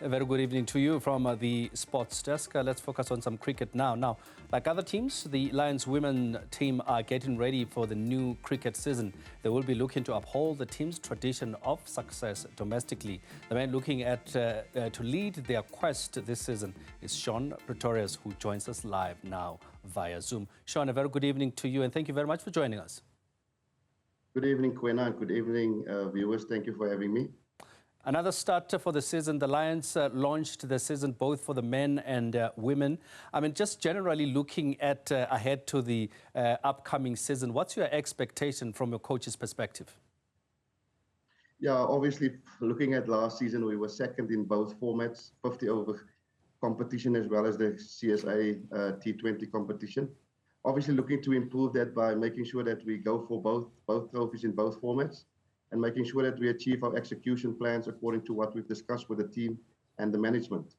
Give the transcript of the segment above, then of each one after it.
A very good evening to you from the sports desk. Let's focus on some cricket now. Now, like other teams, the Lions women team are getting ready for the new cricket season. They will be looking to uphold the team's tradition of success domestically. The man looking at to lead their quest this season is Shaun Pretorius, who joins us live now via Zoom. Shaun, a very good evening to you, and thank you very much for joining us. Good evening, Kwena, and good evening, viewers. Thank you for having me. Another start for the season. The Lions launched the season both for the men and women. I mean, just generally looking at ahead to the upcoming season, what's your expectation from your coach's perspective? Yeah, obviously, looking at last season, we were second in both formats, 50 over competition as well as the CSA T20 competition. Obviously, looking to improve that by making sure that we go for both trophies in both formats, and making sure that we achieve our execution plans according to what we've discussed with the team and the management.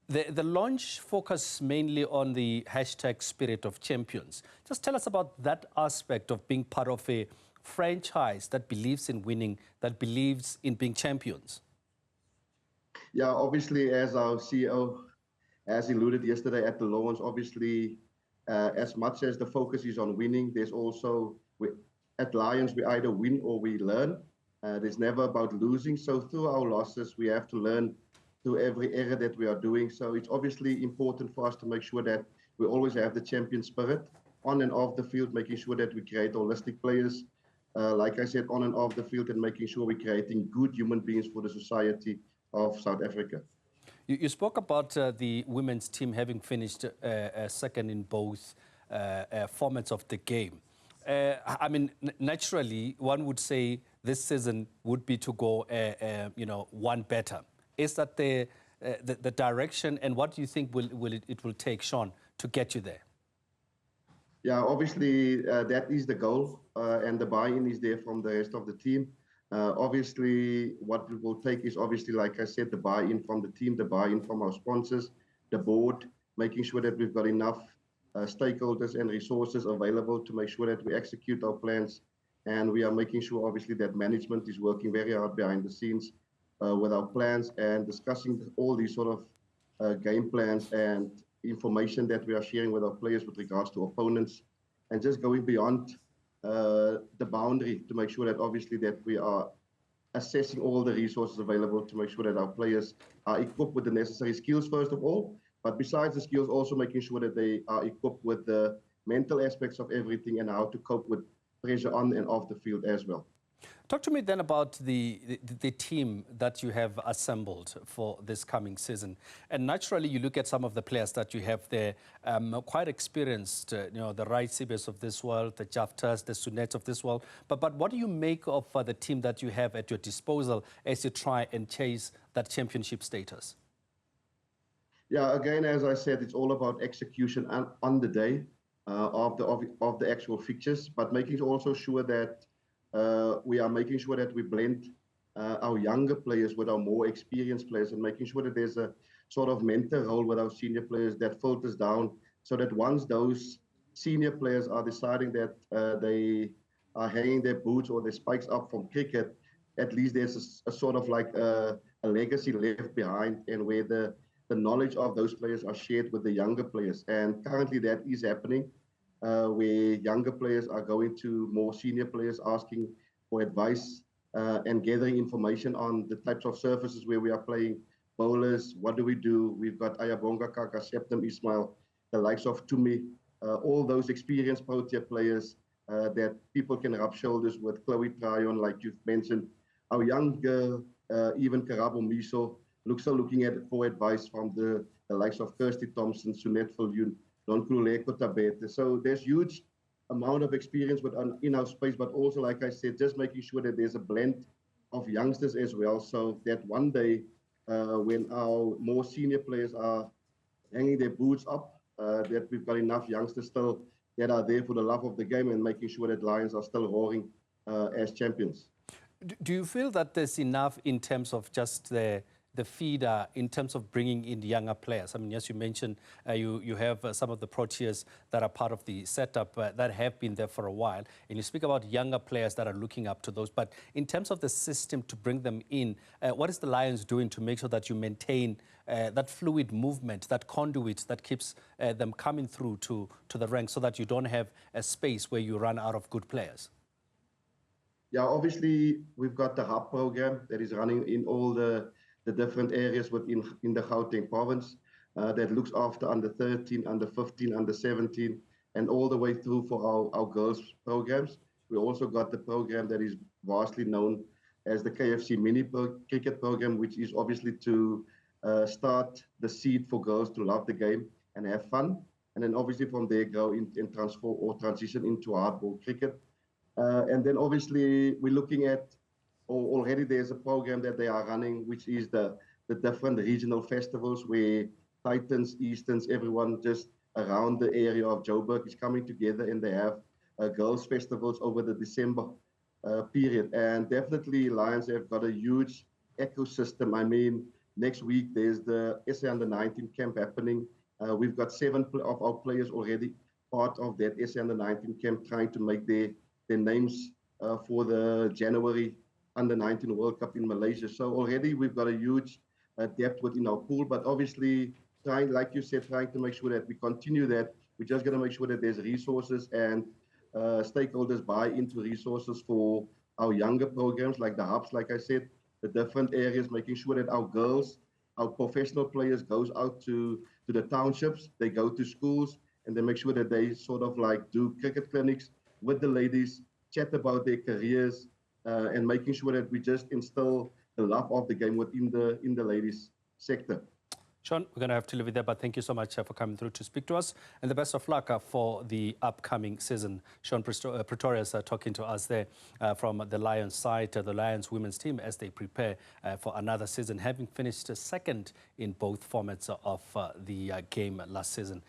The launch focused mainly on the hashtag Spirit of Champions. Just tell us about that aspect of being part of a franchise that believes in winning, that believes in being champions. Yeah, obviously, as our CEO has alluded yesterday at the launch, obviously, as much as the focus is on winning, there's also... At Lions, we either win or we learn. There's never about losing. So through our losses, we have to learn through every error that we are doing. So it's obviously important for us to make sure that we always have the champion spirit on and off the field, making sure that we create holistic players, like I said, on and off the field, and making sure we're creating good human beings for the society of South Africa. You spoke about the women's team having finished second in both formats of the game. I mean, naturally, one would say this season would be to go, one better. Is that the direction, and what do you think it will take, Shaun, to get you there? Yeah, obviously, that is the goal, and the buy-in is there from the rest of the team. Obviously, what we will take is, obviously, like I said, the buy-in from the team, the buy-in from our sponsors, the board, making sure that we've got enough stakeholders and resources available to make sure that we execute our plans. And we are making sure, obviously, that management is working very hard behind the scenes with our plans and discussing all these sort of game plans and information that we are sharing with our players with regards to opponents, and just going beyond the boundary to make sure that, obviously, that we are assessing all the resources available to make sure that our players are equipped with the necessary skills, first of all. But besides the skills, also making sure that they are equipped with the mental aspects of everything and how to cope with pressure on and off the field as well. Talk to me then about the team that you have assembled for this coming season. And naturally, you look at some of the players that you have there, quite experienced, the Rai Sibes of this world, the Jaftas, the Sunets of this world. But what do you make of the team that you have at your disposal as you try and chase that championship status? Yeah, again, as I said, it's all about execution on the day of the actual fixtures, but making also sure that we are making sure that we blend our younger players with our more experienced players, and making sure that there's a sort of mentor role with our senior players that filters down, so that once those senior players are deciding that they are hanging their boots or their spikes up from cricket, at least there's a sort of like a legacy left behind, and where the knowledge of those players are shared with the younger players. And currently that is happening, where younger players are going to more senior players asking for advice and gathering information on the types of surfaces where we are playing bowlers. What do we do? We've got Ayabonga, Kaka, Septem, Ismail, the likes of Tumi, all those experienced Protea players that people can rub shoulders with. Chloe Tryon, like you've mentioned. Our young girl, even Karabo Miso, looking at for advice from the likes of Kirsty Thompson, Sunet Viljoen, Nonkululeko Tabete. So there's huge amount of experience in our space, but also, like I said, just making sure that there's a blend of youngsters as well, so that one day when our more senior players are hanging their boots up, that we've got enough youngsters still that are there for the love of the game and making sure that Lions are still roaring as champions. Do you feel that there's enough in terms of just the the feeder in terms of bringing in younger players? I mean, as you mentioned, you have some of the Proteas that are part of the setup that have been there for a while, and you speak about younger players that are looking up to those. But in terms of the system to bring them in, what is the Lions doing to make sure that you maintain that fluid movement, that conduit that keeps them coming through to the ranks so that you don't have a space where you run out of good players? Yeah, obviously we've got the hub program that is running in all the different areas within in the Gauteng province that looks after under 13, under 15, under 17, and all the way through for our girls programs. We also got the program that is vastly known as the KFC cricket program, which is obviously to start the seed for girls to love the game and have fun. And then obviously from there grow and transform or transition into hardball cricket. And then obviously we're looking at, or already there's a program that they are running, which is the different regional festivals where Titans, Easterns, everyone just around the area of Joburg is coming together, and they have girls festivals over the December period. And definitely Lions have got a huge ecosystem. I mean, next week there's the SA Under 19 camp happening. We've got 7 of our players already part of that SA Under 19 camp, trying to make their names for the January Under 19 World Cup in Malaysia. So already we've got a huge depth within our pool, but obviously trying, like you said, trying to make sure that we continue that. We're just going to make sure that there's resources and stakeholders buy into resources for our younger programs, like the hubs, like I said, the different areas, making sure that our girls, our professional players goes out to the townships, they go to schools, and they make sure that they sort of like do cricket clinics with the ladies, chat about their careers, and making sure that we just instill the love of the game within the ladies sector. Shaun, we're going to have to leave it there, but thank you so much for coming through to speak to us, and the best of luck for the upcoming season. Shaun Pretorius talking to us there from the Lions side, the Lions women's team, as they prepare for another season, having finished second in both formats of the game last season.